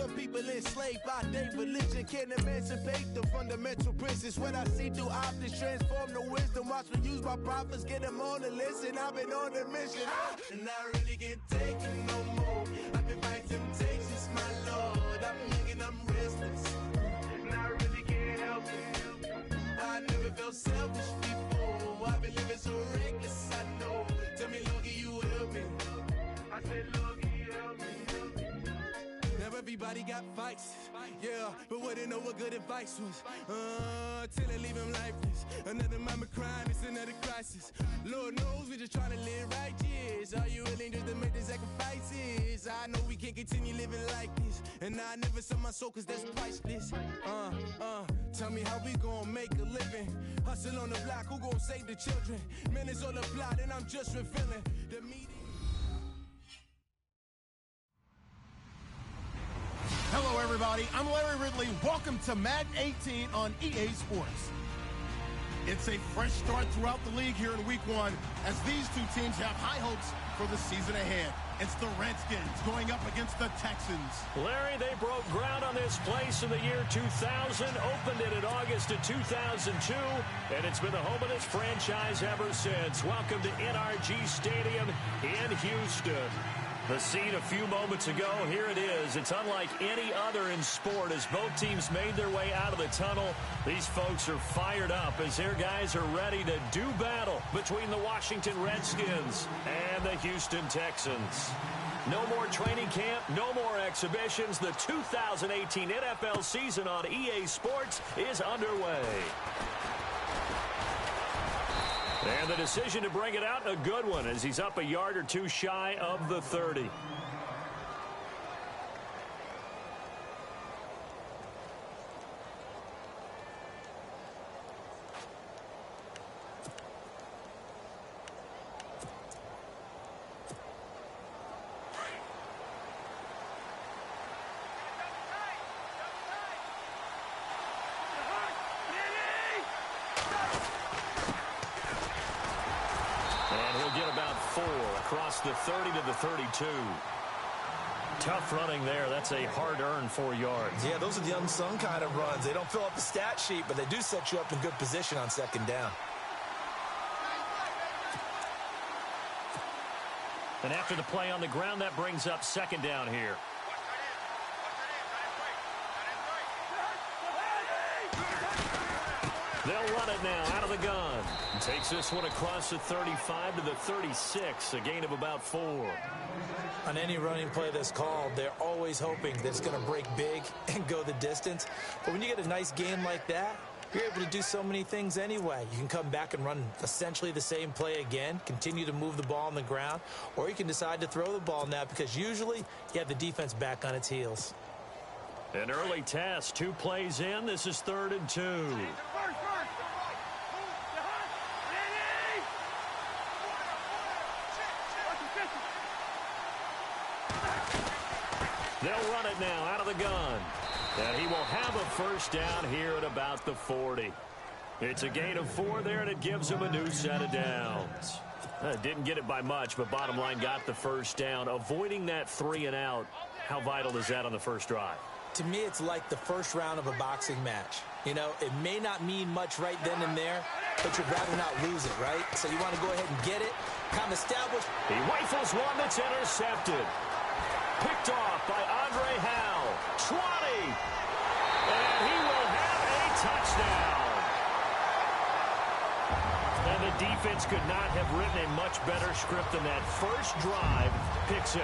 Some people enslaved by their religion can't emancipate the fundamental principles. What I see through optics transform the wisdom. Watch me use my prophets, get them on the list, and I've been on a mission. And I really can't take it no more. I've been fighting temptations, my Lord. I'm young and I'm restless, and I really can't help it. I never felt selfish before. I've been living so reckless, I know. Tell me, Lord, can you help me? I said, Lord, can you help me? Now everybody got fights, yeah, but wouldn't know what good advice was. Till they leave him lifeless. Another mama crying, it's another crisis. Lord knows we just trying to live righteous. Are you willing just to make the sacrifices? I know we can't continue living like this, and I never sell my soul cause that's priceless. Tell me how we gonna make a living. Hustle on the block, who gonna save the children? Man, it's all a plot and I'm just revealing the meeting. Hello, everybody. I'm Larry Ridley. Welcome to Madden 18 on EA Sports. It's a fresh start throughout the league here in Week 1 as these two teams have high hopes for the season ahead. It's the Redskins going up against the Texans. Larry, they broke ground on this place in the year 2000, opened it in August of 2002, and it's been the home of this franchise ever since. Welcome to NRG Stadium in Houston. The scene a few moments ago, here it is. It's unlike any other in sport as both teams made their way out of the tunnel. These folks are fired up as their guys are ready to do battle between the Washington Redskins and the Houston Texans. No more training camp, no more exhibitions. The 2018 NFL season on EA Sports is underway. And the decision to bring it out, a good one, as he's up a yard or two shy of the 30. Across the 30 to the 32. Tough running there. That's a hard-earned 4 yards. Yeah, those are the unsung kind of runs. They don't fill up the stat sheet, but they do set you up in good position on second down. And after the play on the ground, that brings up second down here. They'll run it now out of the gun. Takes this one across the 35 to the 36, a gain of about 4. On any running play that's called, they're always hoping that it's going to break big and go the distance. But when you get a nice game like that, you're able to do so many things anyway. You can come back and run essentially the same play again, continue to move the ball on the ground, or you can decide to throw the ball now because usually you have the defense back on its heels. An early test, 2 plays in. This is 3rd and 2. They'll run it now out of the gun. And he will have a first down here at about the 40. It's a gain of 4 there, and it gives him a new set of downs. Didn't get it by much, but bottom line got the first down. Avoiding that 3 and out, how vital is that on the first drive? To me, it's like the first round of a boxing match. You know, it may not mean much right then and there, but you'd rather not lose it, right? So you want to go ahead and get it, kind of establish. He rifles one that's intercepted. Picked off by Andre Howell. 20. And he will have a touchdown. And the defense could not have written a much better script than that. First drive, pick 6.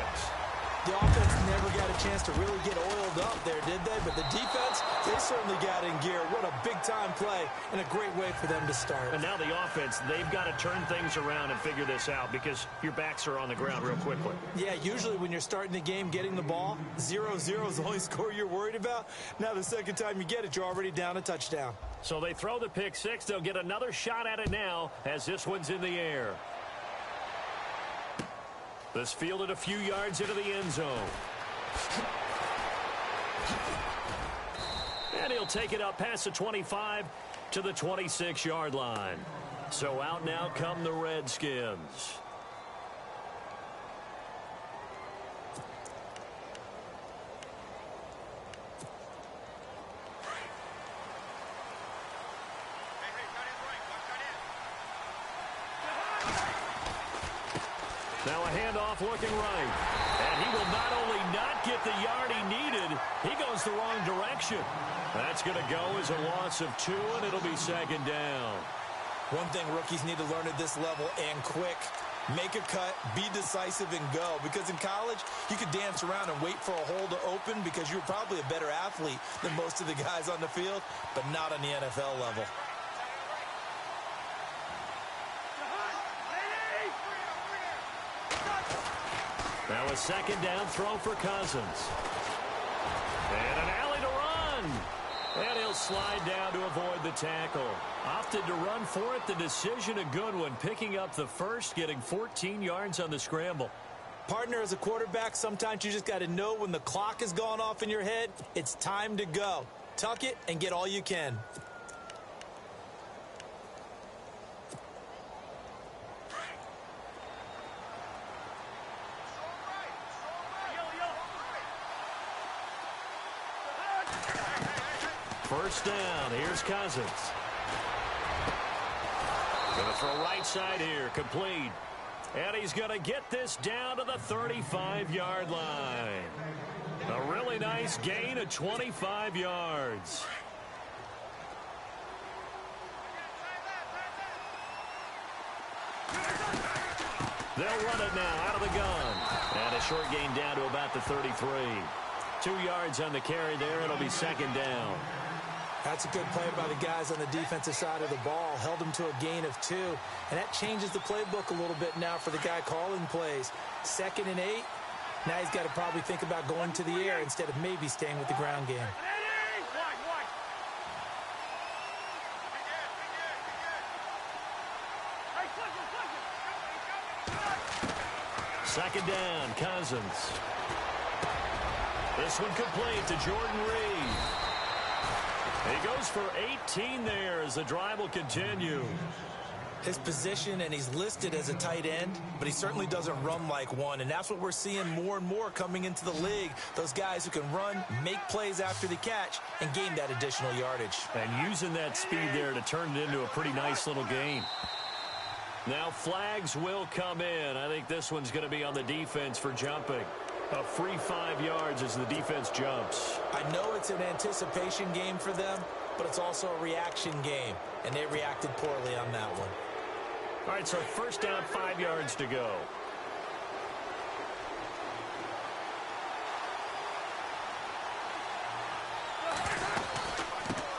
The offense never got a chance to really get oiled up there, did they? But the defense, they certainly got in gear. What a big-time play and a great way for them to start. And now the offense, they've got to turn things around and figure this out because your backs are on the ground real quickly. Yeah, usually when you're starting the game getting the ball, 0-0 is the only score you're worried about. Now the second time you get it, you're already down a touchdown. So they throw the pick 6. They'll get another shot at it now as this one's in the air. This fielded a few yards into the end zone. And he'll take it up past the 25 to the 26-yard line. So out now come the Redskins. Now a handoff looking right. And he will not only not get the yard he needed, he goes the wrong direction. That's going to go as a loss of 2, and it'll be second down. One thing rookies need to learn at this level, and quick, make a cut, be decisive, and go. Because in college, you could dance around and wait for a hole to open because you're probably a better athlete than most of the guys on the field, but not on the NFL level. Now a second down throw for Cousins. And an alley to run. And he'll slide down to avoid the tackle. Opted to run for it. The decision a good one. Picking up the first, getting 14 yards on the scramble. Partner, as a quarterback, sometimes you just got to know when the clock has gone off in your head, it's time to go. Tuck it and get all you can. First down. Here's Cousins. Going to throw right side here. Complete. And he's going to get this down to the 35-yard line. A really nice gain of 25 yards. They'll run it now out of the gun. And a short gain down to about the 33. 2 yards on the carry there. It'll be second down. That's a good play by the guys on the defensive side of the ball. Held them to a gain of 2. And that changes the playbook a little bit now for the guy calling plays. 2nd and 8. Now he's got to probably think about going to the air instead of maybe staying with the ground game. Second down, Cousins. This one complete to Jordan Reed. He goes for 18 there as the drive will continue. His position, and he's listed as a tight end, but he certainly doesn't run like one, and that's what we're seeing more and more coming into the league. Those guys who can run, make plays after the catch, and gain that additional yardage. And using that speed there to turn it into a pretty nice little gain. Now flags will come in. I think this one's going to be on the defense for jumping. A free 5 yards as the defense jumps. I know it's an anticipation game for them, but it's also a reaction game, and they reacted poorly on that one. All right, so first down, 5 yards to go.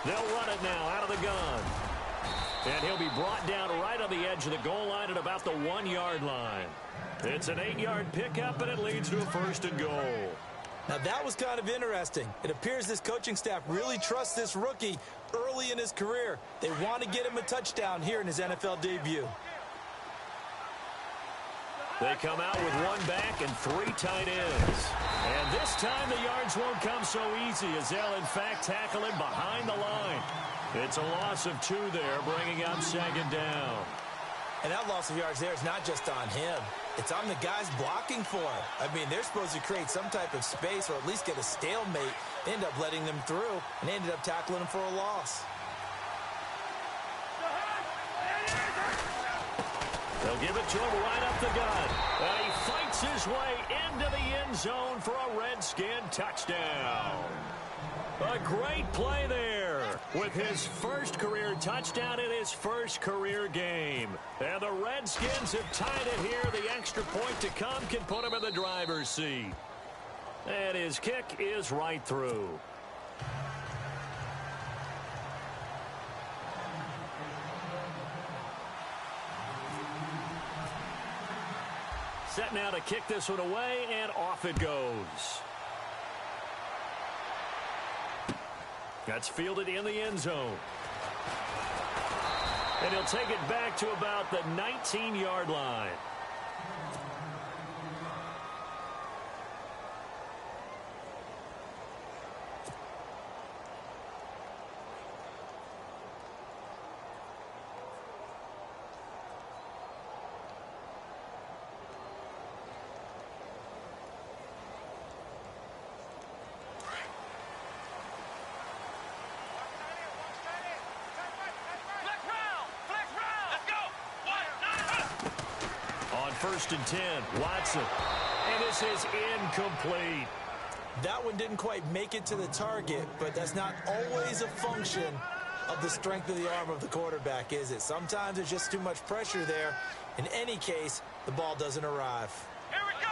They'll run it now out of the gun. And he'll be brought down right on the edge of the goal line at about the 1 yard line. It's an 8-yard pickup, and it leads to a first and goal. Now, that was kind of interesting. It appears this coaching staff really trusts this rookie early in his career. They want to get him a touchdown here in his NFL debut. They come out with 1 back and 3 tight ends. And this time the yards won't come so easy as they'll, in fact, tackle him behind the line. It's a loss of 2 there, bringing up second down. And that loss of yards there is not just on him. It's on the guys blocking for him. I mean, they're supposed to create some type of space or at least get a stalemate. They end up letting them through, and they ended up tackling him for a loss. They'll give it to him right up the gut. And he fights his way into the end zone for a Redskin touchdown. A great play there with his first career touchdown in his first career game. And the Redskins have tied it here. The extra point to come can put him in the driver's seat. And his kick is right through. Set now to kick this one away, and off it goes. That's fielded in the end zone. And he'll take it back to about the 19-yard line. first and 10. Watson. And this is incomplete. That one didn't quite make it to the target, but that's not always a function of the strength of the arm of the quarterback, is it? Sometimes there's just too much pressure there. In any case, the ball doesn't arrive. Here we go.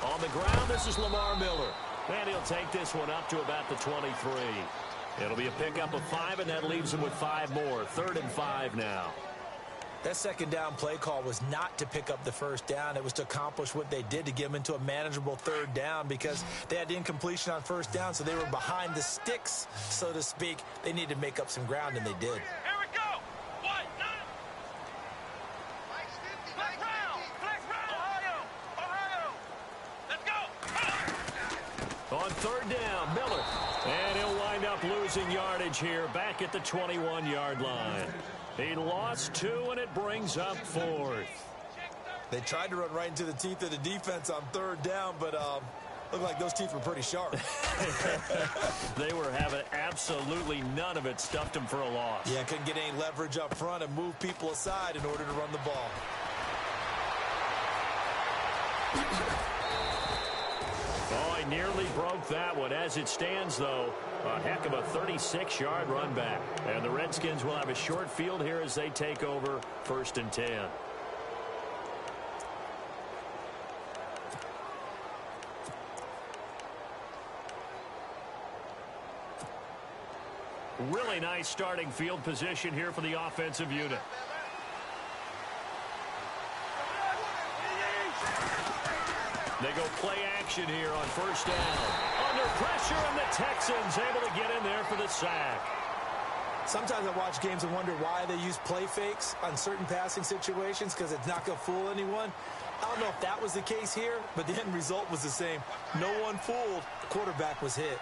On the ground, this is Lamar Miller. And he'll take this one up to about the 23. It'll be a pickup of 5, and that leaves him with 5 more. 3rd and 5 now. That second down play call was not to pick up the first down. It was to accomplish what they did, to get them into a manageable 3rd down, because they had incompletion on first down, so they were behind the sticks, so to speak. They needed to make up some ground, and they did. Here we go. Black round. Ohio. Let's go. On 3rd down, Miller. And he'll wind up losing yardage here back at the 21-yard line. He lost 2, and it brings up 4th. They tried to run right into the teeth of the defense on 3rd down, but looked like those teeth were pretty sharp. They were having absolutely none of it. Stuffed him for a loss. Yeah, couldn't get any leverage up front and move people aside in order to run the ball. Oh, he nearly broke that one. As it stands, though, a heck of a 36-yard run back. And the Redskins will have a short field here as they take over 1st and 10. Really nice starting field position here for the offensive unit. They go play action here on 1st down. Under pressure, and the Texans able to get in there for the sack. Sometimes I watch games and wonder why they use play fakes on certain passing situations, because it's not going to fool anyone. I don't know if that was the case here, but the end result was the same. No one fooled. The quarterback was hit.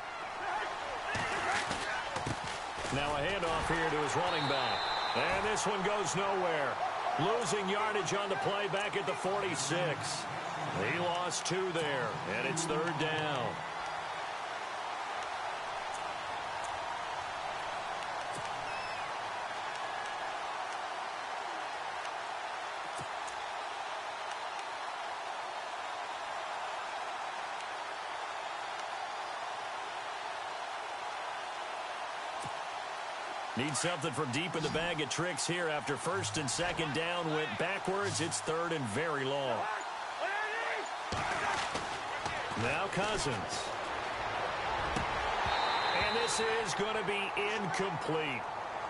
Now a handoff here to his running back. And this one goes nowhere. Losing yardage on the play back at the 46. He lost 2 there, and it's 3rd down. Need something from deep in the bag of tricks here after 1st and 2nd down went backwards. It's 3rd and very long. Now Cousins. And this is going to be incomplete.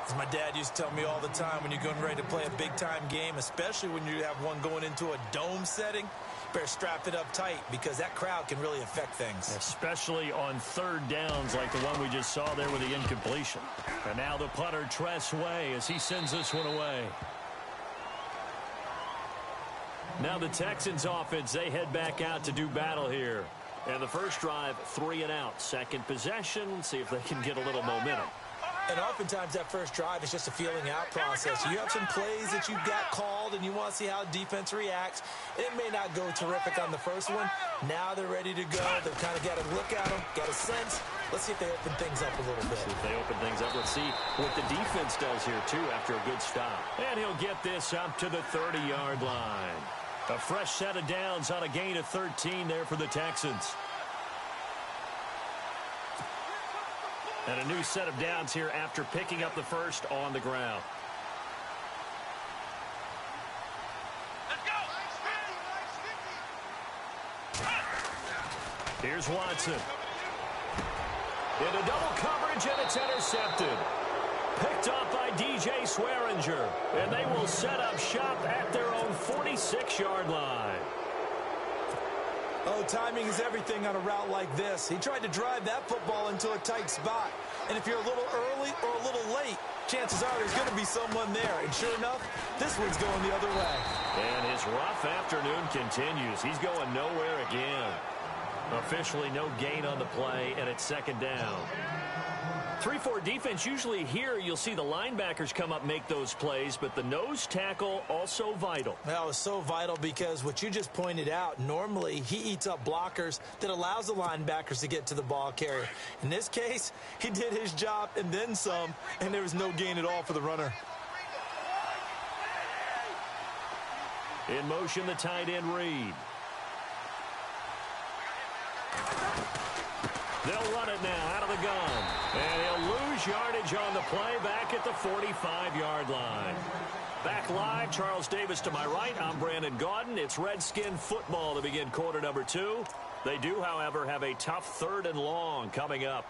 As my dad used to tell me all the time, when you're getting ready to play a big-time game, especially when you have one going into a dome setting, better strap it up tight, because that crowd can really affect things. Especially on 3rd downs like the one we just saw there with the incompletion. And now the punter, Tress Way, as he sends this one away. Now the Texans offense, they head back out to do battle here. And the first drive, 3 and out. Second possession, see if they can get a little momentum. And oftentimes that first drive is just a feeling out process. You have some plays that you got called and you want to see how defense reacts. It may not go terrific on the first one. Now they're ready to go. They've kind of got a look at them, got a sense. Let's see if they open things up a little bit. See if they open things up. Let's see what the defense does here, too, after a good stop. And he'll get this up to the 30-yard line. A fresh set of downs on a gain of 13 there for the Texans. And a new set of downs here after picking up the first on the ground. Let's go. Here's Watson. Into double coverage, and it's intercepted. Picked up by DJ Swearinger. And they will set up shop at their own 46-yard line. Oh, timing is everything on a route like this. He tried to drive that football into a tight spot. And if you're a little early or a little late, chances are there's going to be someone there. And sure enough, this one's going the other way. And his rough afternoon continues. He's going nowhere again. Officially no gain on the play, and it's 2nd down. 3-4 defense, usually here you'll see the linebackers come up, make those plays, but the nose tackle also vital. That was so vital because what you just pointed out, normally he eats up blockers that allows the linebackers to get to the ball carrier. In this case, he did his job and then some, and there was no gain at all for the runner. In motion, the tight end Reed. They'll run it now out of the gun. And he'll lose yardage on the play back at the 45-yard line. Back live, Charles Davis to my right. I'm Brandon Gaudin. It's Redskin football to begin quarter number 2. They do, however, have a tough 3rd and long coming up.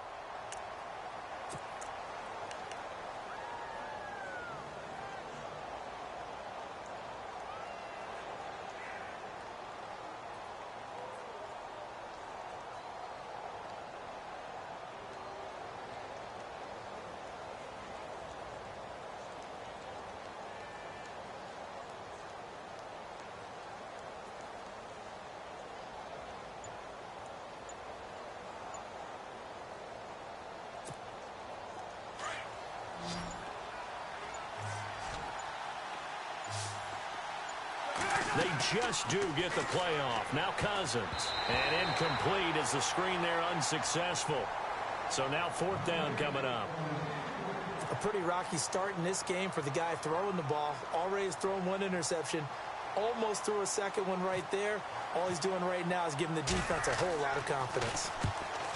They just do get the playoff. Now Cousins. And incomplete as the screen there unsuccessful. So now 4th down coming up. A pretty rocky start in this game for the guy throwing the ball. Already has thrown 1 interception. Almost threw a second one right there. All he's doing right now is giving the defense a whole lot of confidence.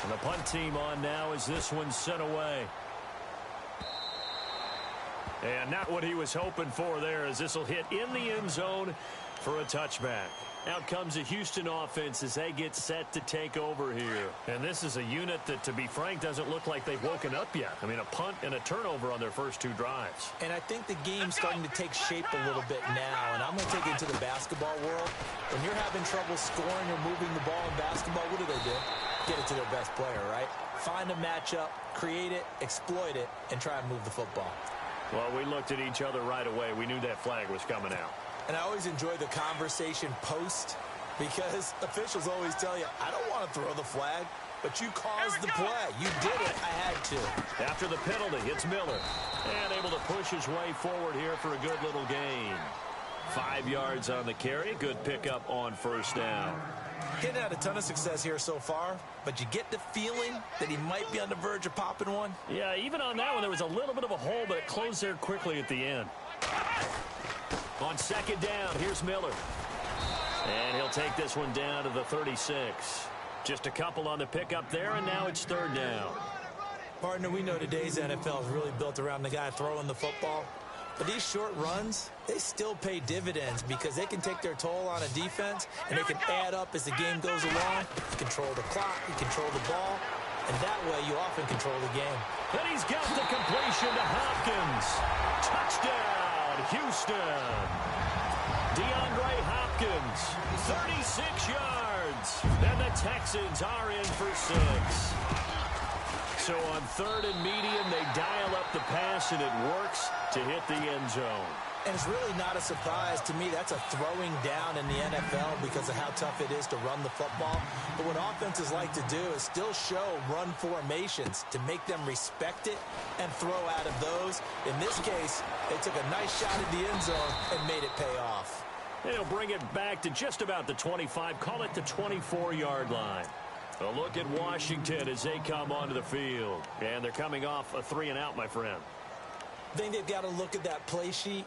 And the punt team on now as this one's sent away. And not what he was hoping for there, as this will hit in the end zone for a touchback. Out comes the Houston offense as they get set to take over here. And this is a unit that, to be frank, doesn't look like they've woken up yet. I mean, a punt and a turnover on their first 2 drives. And I think the game's starting to take shape a little bit now. And I'm going to take it into the basketball world. When you're having trouble scoring or moving the ball in basketball, what do? Get it to their best player, right? Find a matchup, create it, exploit it, and try and move the football. Well, we looked at each other right away. We knew that flag was coming out. And I always enjoy the conversation post, because officials always tell you, I don't want to throw the flag, but you caused the play. You did it. I had to. After the penalty, it's Miller. And able to push his way forward here for a good little gain. 5 yards on the carry. Good pickup on 1st down. Getting had a ton of success here so far, but you get the feeling that he might be on the verge of popping one. Yeah, even on that one, there was a little bit of a hole, but it closed there quickly at the end. On 2nd down, here's Miller. And he'll take this one down to the 36. Just a couple on the pickup there, and now it's 3rd down. Partner, we know today's NFL is really built around the guy throwing the football. But these short runs, they still pay dividends because they can take their toll on a defense, and they can add up as the game goes along. You control the clock, you control the ball, and that way you often control the game. And he's got the completion to Hopkins. Touchdown, Houston. DeAndre Hopkins, 36 yards. And the Texans are in for 6. So on 3rd and medium, they dial up the pass, and it works to hit the end zone. And it's really not a surprise to me. That's a throwing down in the NFL because of how tough it is to run the football. But what offenses like to do is still show run formations to make them respect it and throw out of those. In this case, they took a nice shot at the end zone and made it pay off. They'll bring it back to just about the 25, call it the 24-yard line. A look at Washington as they come onto the field. And they're coming off a 3-and-out, my friend. I think they've got to look at that play sheet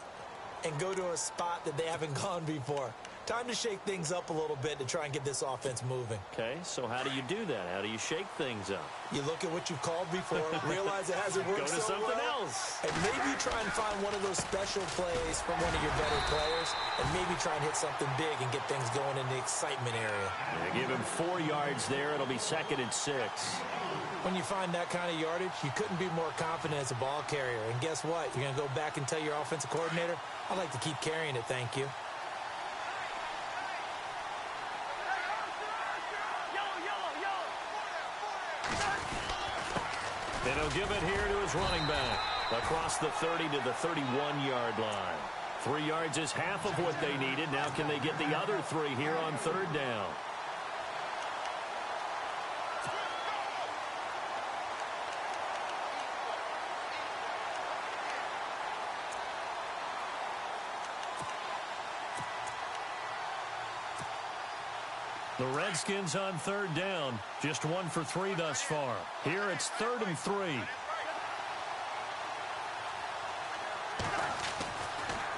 and go to a spot that they haven't gone before. Time to shake things up a little bit to try and get this offense moving. Okay, so how do you do that? How do you shake things up? You look at what you've called before, realize it hasn't worked Go to so something well, else. and maybe try and find one of those special plays from one of your better players, and maybe try and hit something big and get things going in the excitement area. Yeah, give him 4 yards there. It'll be 2nd and 6. When you find that kind of yardage, you couldn't be more confident as a ball carrier. And guess what? You're going to go back and tell your offensive coordinator, I'd like to keep carrying it, thank you. And he'll give it here to his running back. Across the 30 to the 31-yard line. 3 yards is half of what they needed. Now can they get the other 3 here on 3rd down? The Redskins on third down. Just 1 for 3 thus far. Here it's 3rd and 3.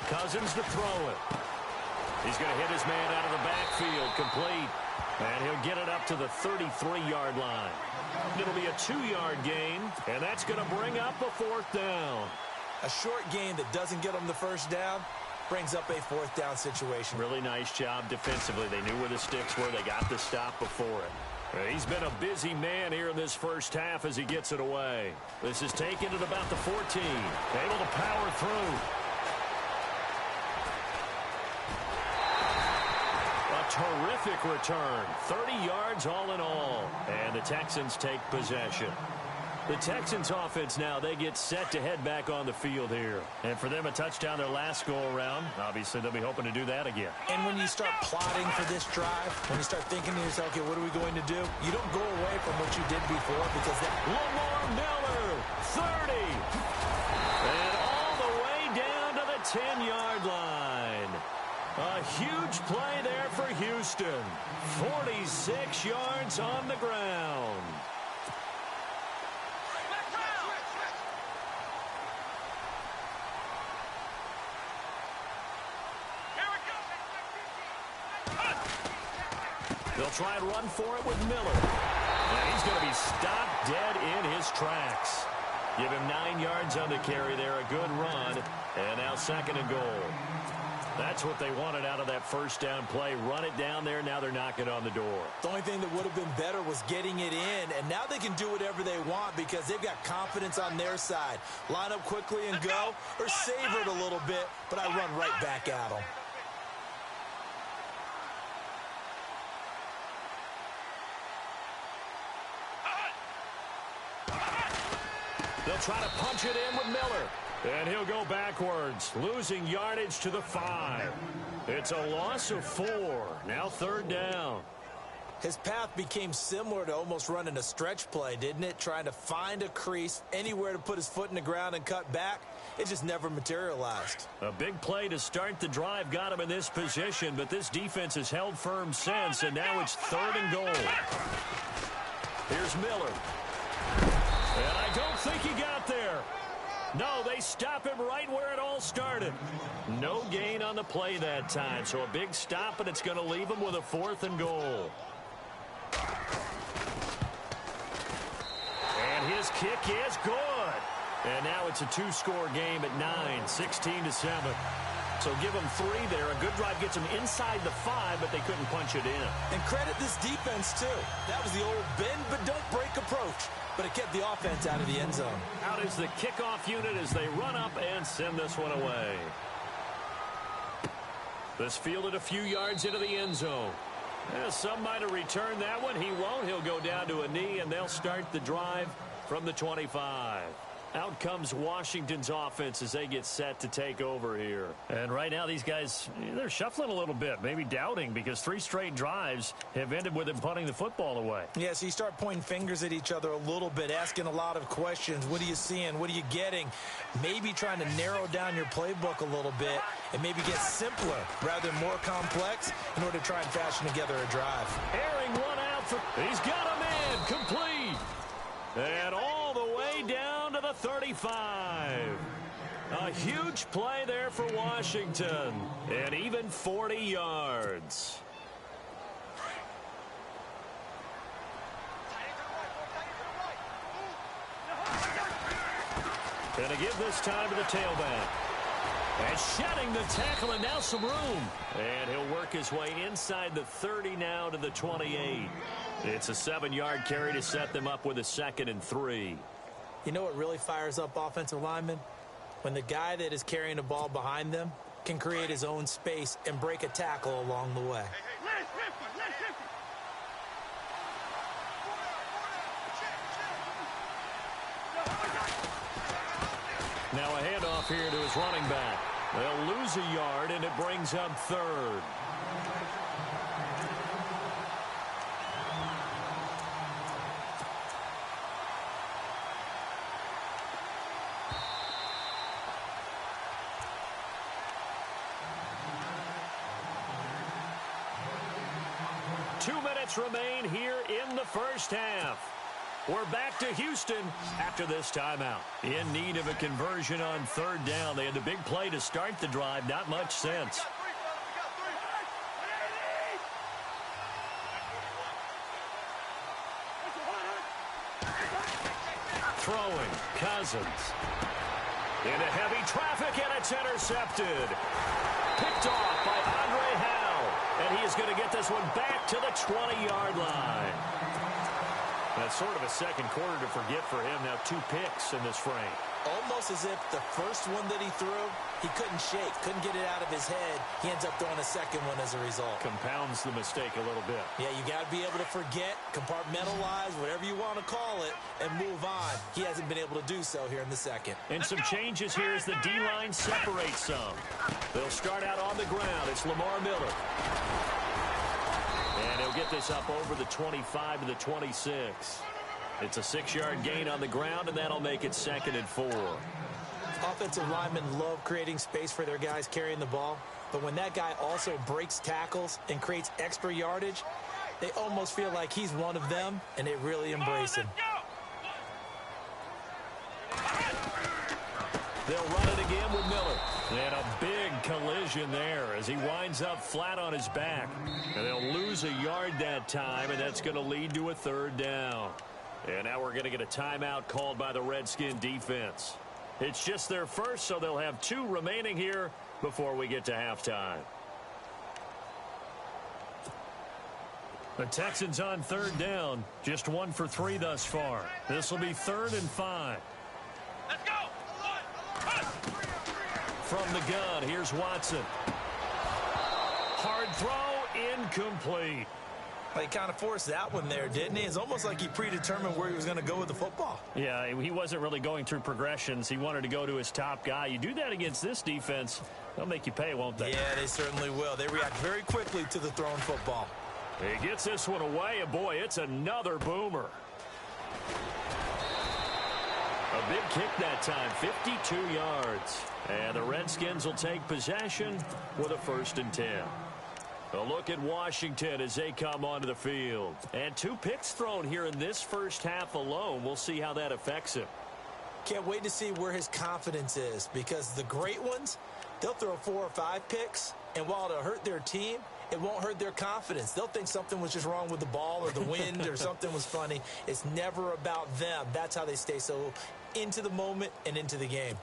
Cousins to throw it. He's going to hit his man out of the backfield. Complete. And he'll get it up to the 33-yard line. It'll be a 2-yard gain, and that's going to bring up a 4th down. A short gain that doesn't get them the first down brings up a 4th down situation. Really nice job defensively. They knew where the sticks were. They got the stop before it. He's been a busy man here in this first half as he gets it away. This is taken at about the 14. Able to power through. A terrific return. 30 yards all in all. And the Texans take possession. The Texans offense now, they get set to head back on the field here. And for them, a touchdown their last go-around. Obviously, they'll be hoping to do that again. And when you start plotting for this drive, when you start thinking to yourself, okay, what are we going to do? You don't go away from what you did before because that... Lamar Miller, 30. And all the way down to the 10-yard line. A huge play there for Houston. 46 yards on the ground. They'll try and run for it with Miller. And he's going to be stopped dead in his tracks. Give him 9 yards on the carry there. A good run. And now 2nd and goal. That's what they wanted out of that first down play. Run it down there. Now they're knocking on the door. The only thing that would have been better was getting it in. And now they can do whatever they want because they've got confidence on their side. Line up quickly and go, or savor it a little bit, but I run right back at them. They'll try to punch it in with Miller. And he'll go backwards, losing yardage to the 5. It's a loss of 4. Now 3rd down. His path became similar to almost running a stretch play, didn't it? Trying to find a crease, anywhere to put his foot in the ground and cut back. It just never materialized. A big play to start the drive got him in this position, but this defense has held firm since, and now it's 3rd and goal. Here's Miller. And I don't think he got there. No, they stop him right where it all started. No gain on the play that time, so a big stop, and it's going to leave him with a 4th and goal. And his kick is good. And now it's a 2-score game at 9, 16-7. So give them 3 there. A good drive gets them inside the 5, but they couldn't punch it in. And credit this defense, too. That was the old bend but don't break approach. But it kept the offense out of the end zone. Out is the kickoff unit as they run up and send this one away. This fielded a few yards into the end zone. Some might have returned that one. He won't. He'll go down to a knee, and they'll start the drive from the 25. Out comes Washington's offense as they get set to take over here. And right now these guys, they're shuffling a little bit, maybe doubting, because 3 straight drives have ended with them punting the football away. Yeah, so you start pointing fingers at each other a little bit, asking a lot of questions. What are you seeing? What are you getting? Maybe trying to narrow down your playbook a little bit and maybe get simpler rather than more complex in order to try and fashion together a drive. Airing one out for, he's got a man, complete. And all the way down to the 35. A huge play there for Washington. And even 40 yards. Gonna give this time to the tailback. And shedding the tackle, and now some room. And he'll work his way inside the 30 now to the 28. It's a 7-yard carry to set them up with a 2nd and 3. You know what really fires up offensive linemen? When the guy that is carrying the ball behind them can create his own space and break a tackle along the way. Now a handoff here to his running back. They'll lose a yard, and it brings up 3rd. 2 minutes remain here in the first half. We're back to Houston after this timeout. In need of a conversion on third down. They had the big play to start the drive. Not much sense. Throwing, Cousins. Into heavy traffic, and it's intercepted. Picked off by Andre Howe. And he is going to get this one back to the 20-yard line. That's sort of a second quarter to forget for him. Now 2 picks in this frame. Almost as if the first one that he threw, he couldn't shake, couldn't get it out of his head. He ends up throwing a second one as a result. Compounds the mistake a little bit. Yeah, you got to be able to forget, compartmentalize, whatever you want to call it, and move on. He hasn't been able to do so here in the second. And some changes here as the D-line separates some. They'll start out on the ground. It's Lamar Miller. And he'll get this up over the 25 to the 26. It's a 6-yard gain on the ground, and that'll make it 2nd and 4. Offensive linemen love creating space for their guys carrying the ball, but when that guy also breaks tackles and creates extra yardage, they almost feel like he's one of them, and they really embrace him. They'll run it again with Miller. And a big collision there as he winds up flat on his back. And they'll lose a yard that time, and that's going to lead to a 3rd down. And now we're going to get a timeout called by the Redskin defense. It's just their first, so they'll have 2 remaining here before we get to halftime. The Texans on 3rd down. Just 1 for 3 thus far. This will be 3rd and 5. Let's go. From the gun, here's Watson. Hard throw, incomplete. He kind of forced that one there, didn't he? It's almost like he predetermined where he was going to go with the football. Yeah, he wasn't really going through progressions. He wanted to go to his top guy. You do that against this defense, they'll make you pay, won't they? Yeah, they certainly will. They react very quickly to the thrown football. He gets this one away, and boy, it's another boomer. A big kick that time, 52 yards. And the Redskins will take possession with a 1st and 10. A look at Washington as they come onto the field. And 2 picks thrown here in this first half alone. We'll see how that affects him. Can't wait to see where his confidence is, because the great ones, they'll throw 4 or 5 picks, and while it'll hurt their team, it won't hurt their confidence. They'll think something was just wrong with the ball or the wind or something was funny. It's never about them. That's how they stay so into the moment and into the game.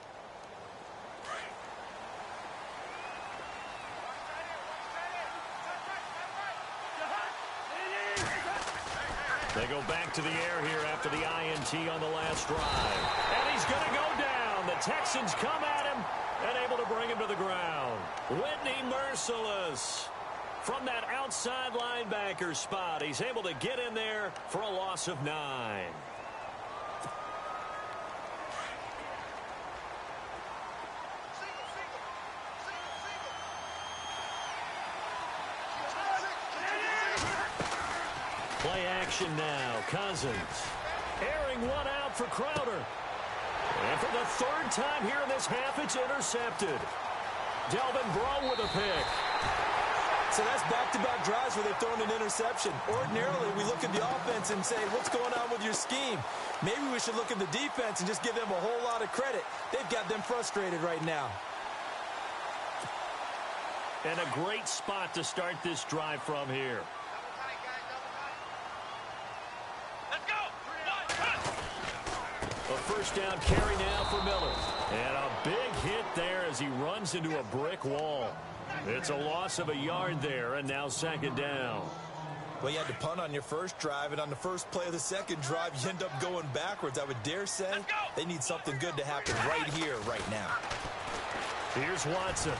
They go back to the air here after the INT on the last drive. And he's going to go down. The Texans come at him and able to bring him to the ground. Whitney merciless. From that outside linebacker spot, he's able to get in there for a loss of 9. Play action now. Cousins airing one out for Crowder. And for the 3rd time here in this half, it's intercepted. Delvin Breaux with a pick. So that's back-to-back drives where they've thrown an interception. Ordinarily, we look at the offense and say, what's going on with your scheme? Maybe we should look at the defense and just give them a whole lot of credit. They've got them frustrated right now. And a great spot to start this drive from here. Let's go. A 1st down carry now for Miller. And a big hit there as he runs into a brick wall. It's a loss of a yard there, and now 2nd down. Well, you had to punt on your first drive, and on the first play of the second drive, you end up going backwards. I would dare say they need something good to happen right here, right now. Here's Watson.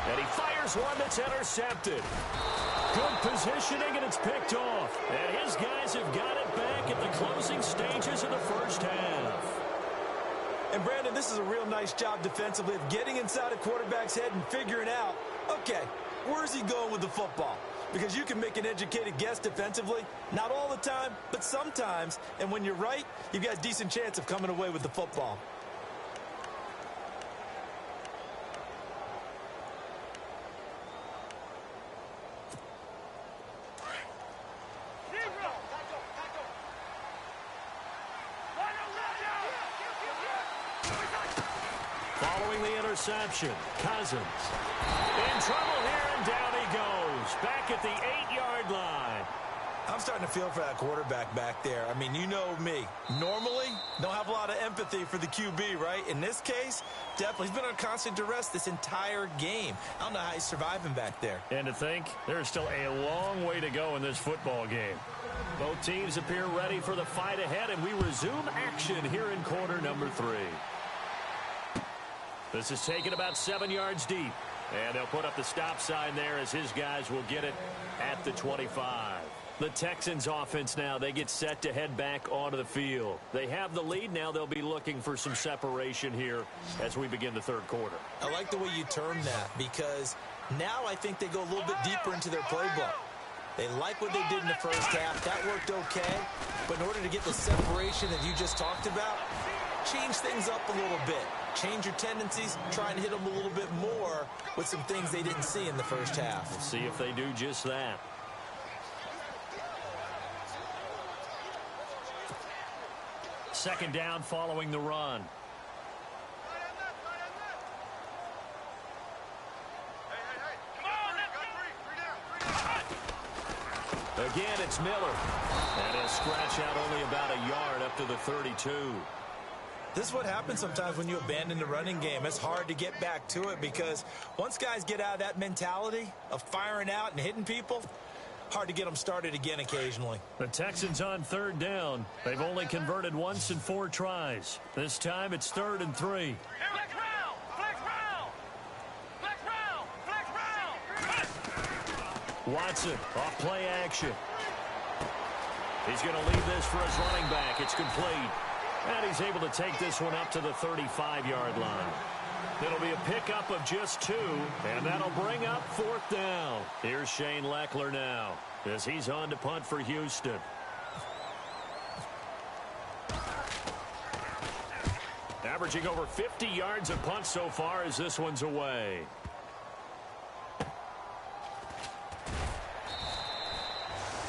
And he fires one that's intercepted. Good positioning, and it's picked off. And his guys have got it back at the closing stages of the first half. And, Brandon, this is a real nice job defensively of getting inside a quarterback's head and figuring out, okay, where's he going with the football? Because you can make an educated guess defensively, not all the time, but sometimes. And when you're right, you've got a decent chance of coming away with the football. throwing the interception. Cousins in trouble here, and down he goes. Back at the 8-yard line. I'm starting to feel for that quarterback back there. I mean, you know me. Normally, don't have a lot of empathy for the QB, right? In this case, definitely. He's been on constant duress this entire game. I don't know how he's surviving back there. And to think, there's still a long way to go in this football game. Both teams appear ready for the fight ahead, and we resume action here in quarter number 3. This is taken about 7 yards deep. And they'll put up the stop sign there as his guys will get it at the 25. The Texans offense now, they get set to head back onto the field. They have the lead now. They'll be looking for some separation here as we begin the third quarter. I like the way you term that because now I think they go a little bit deeper into their playbook. They like what they did in the first half. That worked okay. But in order to get the separation that you just talked about, change things up a little bit. Change your tendencies, try and hit them a little bit more with some things they didn't see in the first half. We'll see if they do just that. Second down following the run. Again, it's Miller. And he'll scratch out only about a yard up to the 32. This is what happens sometimes when you abandon the running game. It's hard to get back to it because once guys get out of that mentality of firing out and hitting people, hard to get them started again occasionally. The Texans on third down. They've only converted once in 4 tries. This time it's 3rd and 3. Flex round! Flex round! Flex round! Flex round! Watson off play action. He's going to leave this for his running back. It's complete. And he's able to take this one up to the 35-yard line. It'll be a pickup of just 2, and that'll bring up 4th down. Here's Shane Leckler now as he's on to punt for Houston. Averaging over 50 yards a punt so far as this one's away.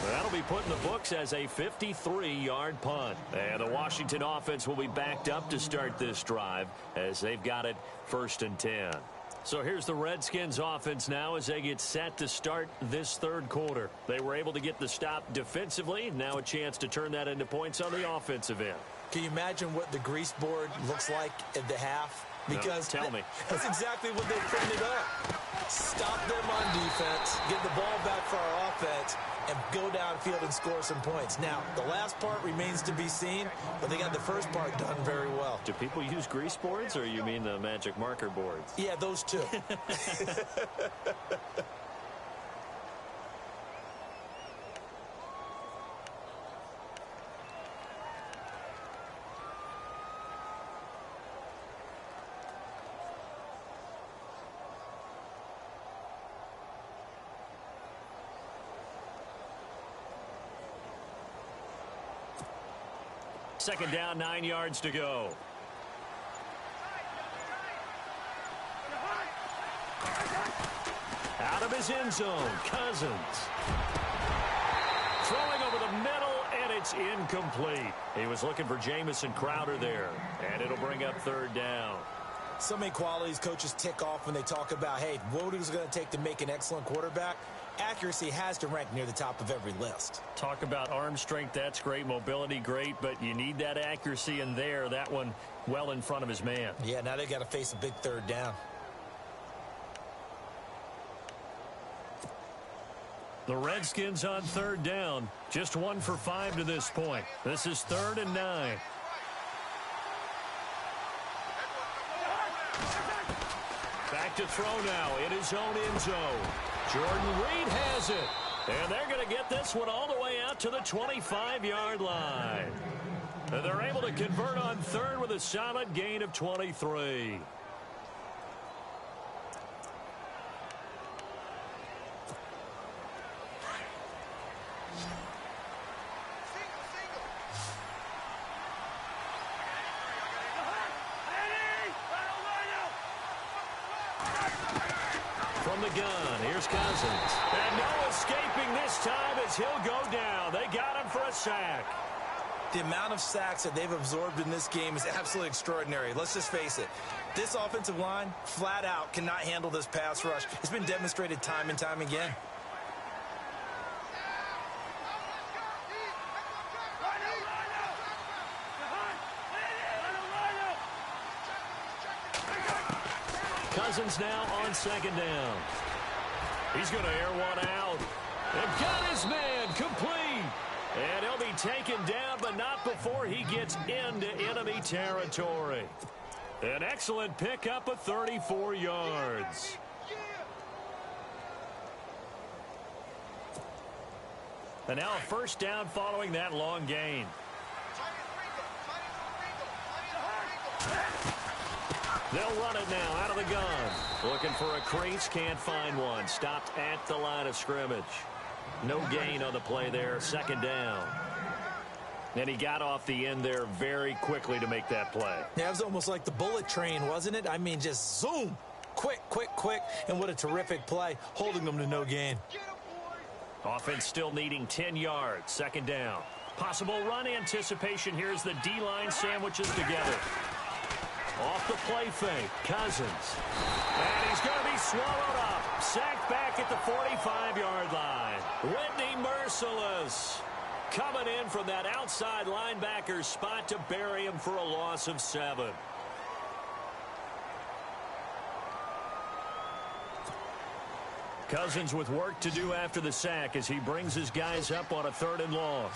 That'll be put in the books as a 53-yard punt. And the Washington offense will be backed up to start this drive as they've got it 1st and 10. So here's the Redskins offense now as they get set to start this third quarter. They were able to get the stop defensively. Now a chance to turn that into points on the offensive end. Can you imagine what the grease board looks like at the half? Because no, tell me. That's exactly what they printed up. Stop them on defense, get the ball back for our offense, and go downfield and score some points. Now, the last part remains to be seen, but they got the first part done very well. Do people use grease boards, or you mean the magic marker boards? Yeah, those two. Second down, 9 yards to go. Out of his end zone, Cousins. Throwing over the middle, and it's incomplete. He was looking for Jamison Crowder there, and it'll bring up 3rd down. So many qualities coaches tick off when they talk about, hey, what is it going to take to make an excellent quarterback? Accuracy has to rank near the top of every list. Talk about arm strength, that's great. Mobility, great, but you need that accuracy in there. That one well in front of his man. Yeah, now they got to face a big 3rd down. The Redskins on 3rd down. Just 1 for 5 to this point. This is 3rd and 9. Back to throw now in his own end zone. Jordan Reed has it. And they're going to get this one all the way out to the 25-yard line. And they're able to convert on 3rd with a solid gain of 23. From the gun, here's Cousins. And no escaping this time as he'll go down. They got him for a sack. The amount of sacks that they've absorbed in this game is absolutely extraordinary. Let's just face it. This offensive line, flat out, cannot handle this pass rush. It's been demonstrated time and time again. Cousins now on second down. He's going to air one out. And got his man complete. And he'll be taken down, but not before he gets into enemy territory. An excellent pickup of 34 yards. And now a first down following that long gain. They'll run it now out of the gun. Looking for a crease, can't find one. Stopped at the line of scrimmage. No gain on the play there, second down. And he got off the end there very quickly to make that play. Yeah, it was almost like the bullet train, wasn't it? I mean, just zoom. Quick, quick, quick. And what a terrific play, holding them to no gain. Offense still needing 10 yards, second down. Possible run anticipation. Here's the D-line sandwiches together. Off the play fake, Cousins. And he's going to be swallowed up. Sacked back at the 45-yard line. Whitney merciless. Coming in from that outside linebacker spot to bury him for a loss of 7. Cousins with work to do after the sack as he brings his guys up on a 3rd and long.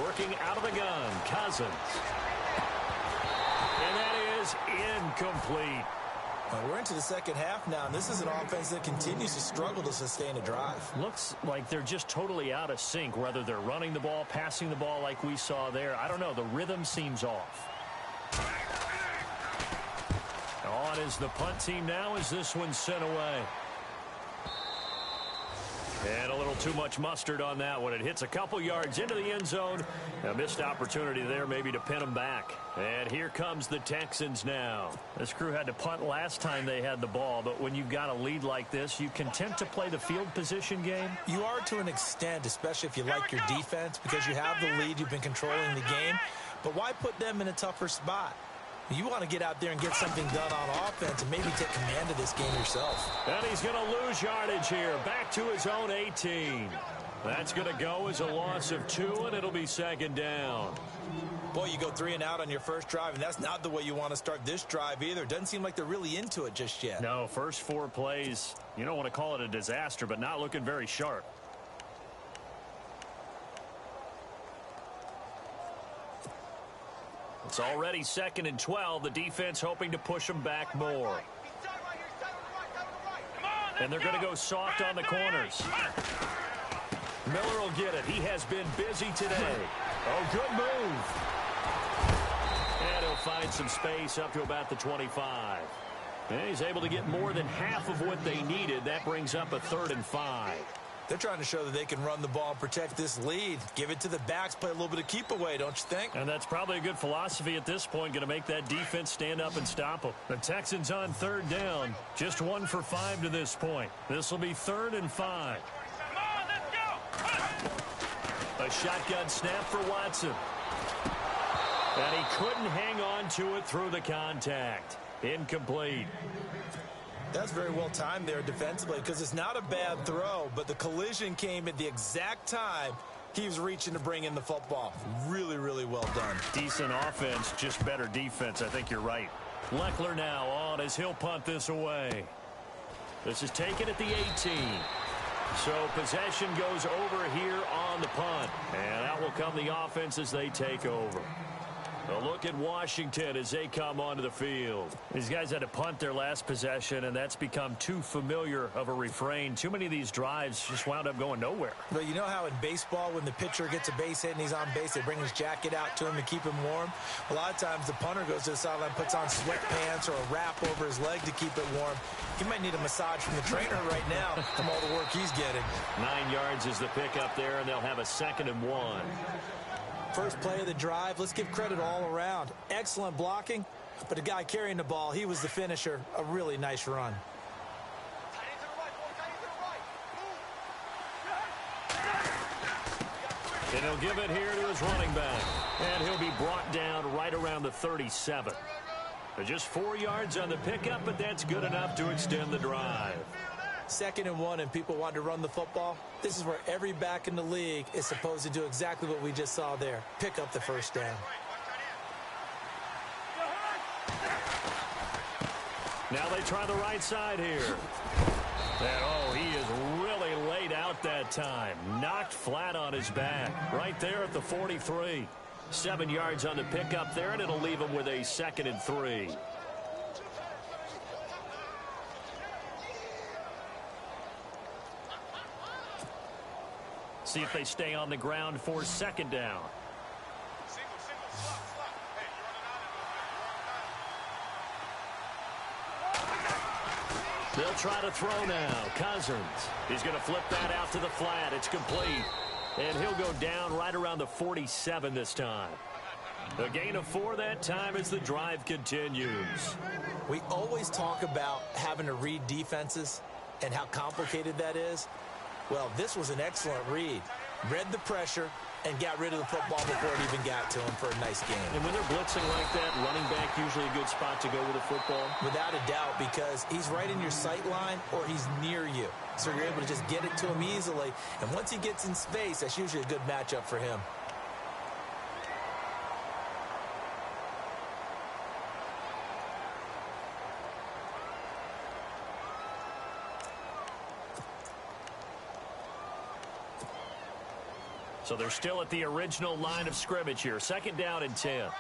Working out of the gun, Cousins. And that is incomplete. We're into the second half now, and this is an offense that continues to struggle to sustain a drive. Looks like they're just totally out of sync, whether they're running the ball, passing the ball like we saw there. I don't know. The rhythm seems off. On is the punt team now as this one's sent away. And a little too much mustard on that one. It hits a couple yards into the end zone. A missed opportunity there maybe to pin them back. And here comes the Texans now. This crew had to punt last time they had the ball, but when you've got a lead like this, you content to play the field position game? You are to an extent, especially if you like your defense, because you have the lead, you've been controlling the game. But why put them in a tougher spot? You want to get out there and get something done on offense and maybe take command of this game yourself. And he's going to lose yardage here. Back to his own 18. That's going to go as a loss of 2, and it'll be second down. Boy, you go 3 and out on your first drive, and that's not the way you want to start this drive either. Doesn't seem like they're really into it just yet. No, first 4 plays, you don't want to call it a disaster, but not looking very sharp. It's already 2nd and 12. The defense hoping to push them back more. And they're going to go soft on the corners. Miller will get it. He has been busy today. Oh, good move. And he'll find some space up to about the 25. And he's able to get more than half of what they needed. That brings up a 3rd and 5. They're trying to show that they can run the ball and protect this lead. Give it to the backs, play a little bit of keep away, don't you think? And that's probably a good philosophy at this point, going to make that defense stand up and stop them. The Texans on 3rd down, just 1 for 5 to this point. This will be 3rd and 5. A shotgun snap for Watson. And he couldn't hang on to it through the contact. Incomplete. That's very well timed there defensively because it's not a bad throw, but the collision came at the exact time he was reaching to bring in the football. Really, really well done. Decent offense, just better defense. I think you're right. Leckler now on as he'll punt this away. This is taken at the 18. So possession goes over here on the punt. And out will come the offense as they take over. A look at Washington as they come onto the field. These guys had to punt their last possession, and that's become too familiar of a refrain. Too many of these drives just wound up going nowhere. But you know how in baseball, when the pitcher gets a base hit and he's on base, they bring his jacket out to him to keep him warm? A lot of times the punter goes to the sideline, puts on sweatpants or a wrap over his leg to keep it warm. He might need a massage from the trainer right now from all the work he's getting. 9 yards is the pickup there, and they'll have a 2nd and 1. First play of the drive, let's give credit all around. Excellent blocking, but the guy carrying the ball, he was the finisher. A really nice run. And he'll give it here to his running back. And he'll be brought down right around the 37. Just 4 yards on the pickup, but that's good enough to extend the drive. 2nd and 1, and people want to run the football. This is where every back in the league is supposed to do exactly what we just saw there. Pick up the first down. Now they try the right side here. And, oh, he is really laid out that time. Knocked flat on his back. Right there at the 43. 7 yards on the pickup there, and it'll leave him with a 2nd and 3. See if they stay on the ground for 2nd down. They'll try to throw now. Cousins. He's going to flip that out to the flat. It's complete. And he'll go down right around the 47 this time. A gain of 4 that time as the drive continues. We always talk about having to read defenses and how complicated that is. Well, this was an excellent read. Read the pressure and got rid of the football before it even got to him for a nice game. And when they're blitzing like that, running back usually a good spot to go with a football? Without a doubt, because he's right in your sight line or he's near you. So you're able to just get it to him easily. And once he gets in space, that's usually a good matchup for him. So they're still at the original line of scrimmage here. 2nd down and 10.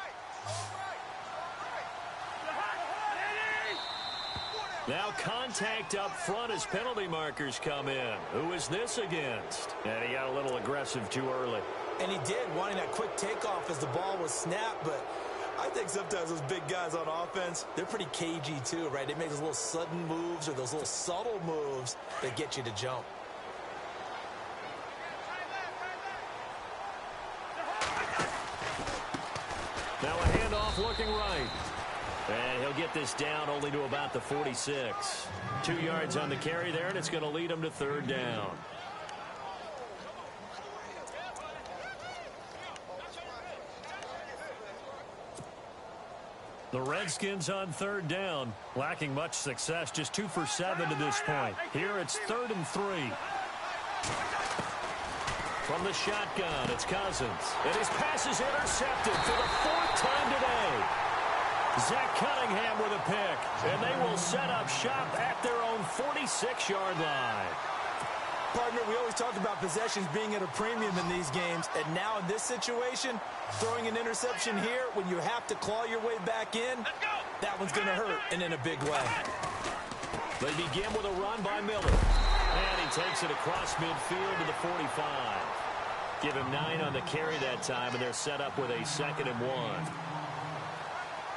Now contact up front as penalty markers come in. Who is this against? And he got a little aggressive too early. And he did, wanting that quick takeoff as the ball was snapped. But I think sometimes those big guys on offense, they're pretty cagey too, right? They make those little sudden moves or those little subtle moves that get you to jump. Now a handoff looking right. And he'll get this down only to about the 46. 2 yards on the carry there, and it's going to lead him to 3rd down. The Redskins on 3rd down, lacking much success, just 2 for 7 to this point. Here it's 3rd and 3. From the shotgun, it's Cousins. And his pass is intercepted for the 4th time today. Zach Cunningham with a pick. And they will set up shop at their own 46-yard line. Partner, we always talk about possessions being at a premium in these games. And now in this situation, throwing an interception here when you have to claw your way back in, that one's going to hurt, and in a big way. They begin with a run by Miller. And he takes it across midfield to the 45. Give him 9 on the carry that time, and they're set up with a 2nd and 1.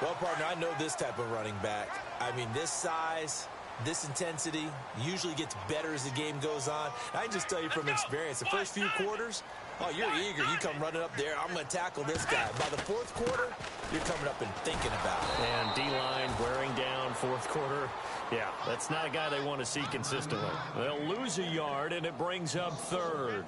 Well, partner, I know this type of running back. I mean, this size, this intensity usually gets better as the game goes on. I can just tell you from experience, the first few quarters, oh, you're eager. You come running up there. I'm going to tackle this guy. By the 4th quarter, you're coming up and thinking about it. And D-line wearing down 4th quarter. Yeah, that's not a guy they want to see consistently. They'll lose a yard, and it brings up 3rd.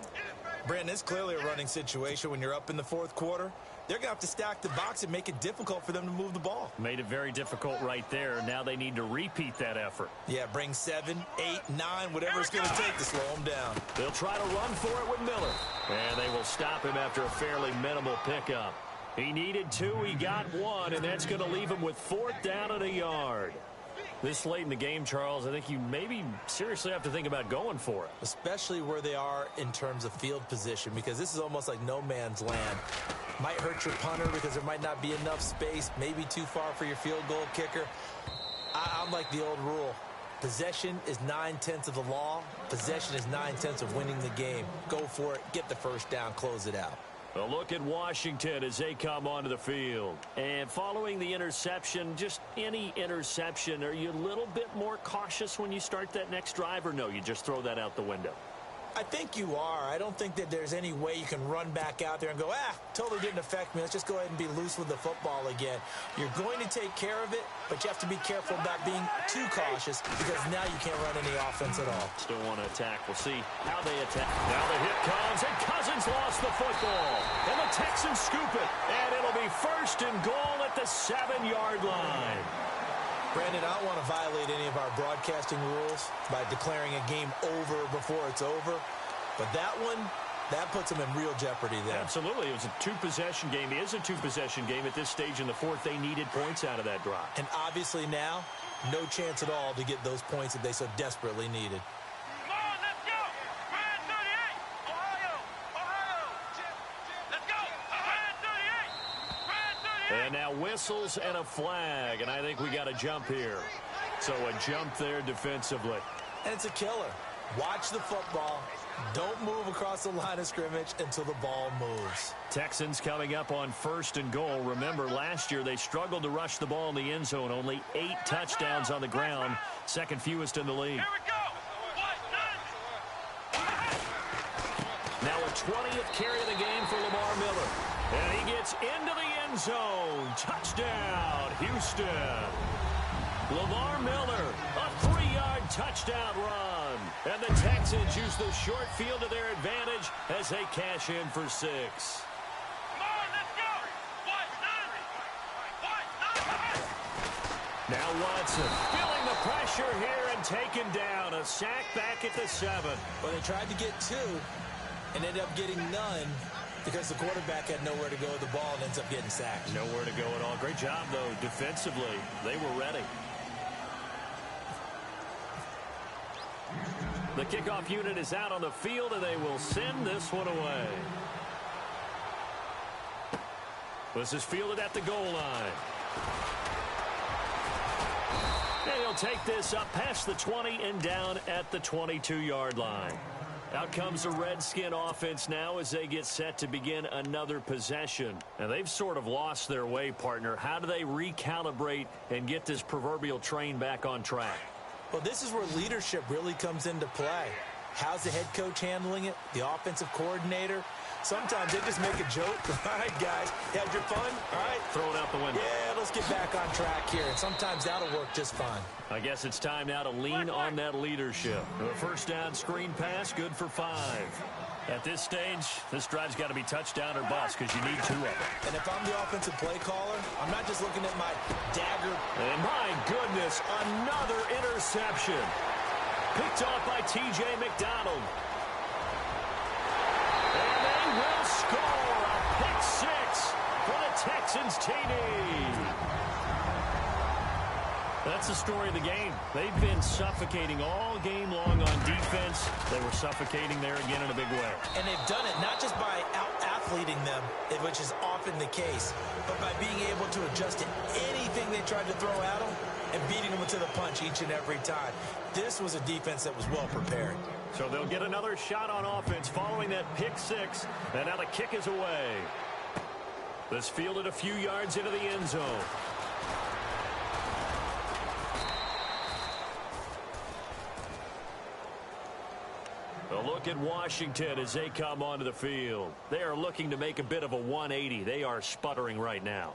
Brandon, it's clearly a running situation when you're up in the 4th quarter. They're going to have to stack the box and make it difficult for them to move the ball. Made it very difficult right there. Now they need to repeat that effort. Yeah, bring 7, 8, 9, whatever it's going to take to slow them down. They'll try to run for it with Miller. And they will stop him after a fairly minimal pickup. He needed 2, he got 1, and that's going to leave him with 4th down and a yard. This late in the game, Charles, I think you maybe seriously have to think about going for it. Especially where they are in terms of field position, because this is almost like no man's land. Might hurt your punter because there might not be enough space, maybe too far for your field goal kicker. I'm like the old rule. Possession is 9/10 of the law. Possession is 9/10 of winning the game. Go for it. Get the first down. Close it out. A look at Washington as they come onto the field. And following the interception, just any interception, are you a little bit more cautious when you start that next drive, or no, you just throw that out the window? I think you are. I don't think that there's any way you can run back out there and go, totally didn't affect me. Let's just go ahead and be loose with the football again. You're going to take care of it, but you have to be careful about being too cautious because now you can't run any offense at all. Still want to attack. We'll see how they attack. Now the hit comes, and Cousins lost the football. And the Texans scoop it. And it'll be 1st and goal at the 7-yard line. Brandon, I don't want to violate any of our broadcasting rules by declaring a game over before it's over. But that one, that puts them in real jeopardy there. Absolutely. It was a 2-possession game. It is a 2-possession game at this stage in the 4th. They needed points out of that drive. And obviously now, no chance at all to get those points that they so desperately needed. Come on, let's go. Brand 38. Ohio. Let's go. Brand 38. Brand 38. And now whistles and a flag. And I think we got a jump here. So a jump there defensively. And it's a killer. Watch the football. Don't move across the line of scrimmage until the ball moves. Texans coming up on 1st and goal. Remember, last year they struggled to rush the ball in the end zone. Only 8 touchdowns on the ground. 2nd fewest in the league. Here we go. Now a 20th carry of the game for Lamar Miller. And he gets into the end zone. Touchdown, Houston. Lamar Miller, a 3-yard touchdown run. And the Texans use the short field to their advantage as they cash in for 6. Come on, let's go. Now Watson feeling the pressure here and taken down. A sack back at the 7. Well, they tried to get 2 and ended up getting none because the quarterback had nowhere to go with the ball and ends up getting sacked. Nowhere to go at all. Great job, though, defensively. They were ready. The kickoff unit is out on the field, and they will send this one away. This is fielded at the goal line. And he'll take this up past the 20 and down at the 22-yard line. Out comes the Redskin offense now as they get set to begin another possession. And they've sort of lost their way, partner. How do they recalibrate and get this proverbial train back on track? Well, this is where leadership really comes into play. How's the head coach handling it? The offensive coordinator? Sometimes they just make a joke. All right, guys, you had your fun? All right. Throw it out the window. Yeah, let's get back on track here. And sometimes that'll work just fine. I guess it's time now to lean on that leadership. The 1st down screen pass, good for 5. At this stage, this drive's got to be touchdown or bust because you need 2 of them. And if I'm the offensive play caller, I'm not just looking at my dagger. And my goodness, another interception. Picked off by T.J. McDonald. And they will score a pick 6 for the Texans TD. That's the story of the game. They've been suffocating all game long on defense. They were suffocating there again in a big way. And they've done it not just by out-athleting them, which is often the case, but by being able to adjust to anything they tried to throw at them and beating them to the punch each and every time. This was a defense that was well prepared. So they'll get another shot on offense following that pick 6. And now the kick is away. This fielded a few yards into the end zone. A look at Washington as they come onto the field. They are looking to make a bit of a 180. They are sputtering right now.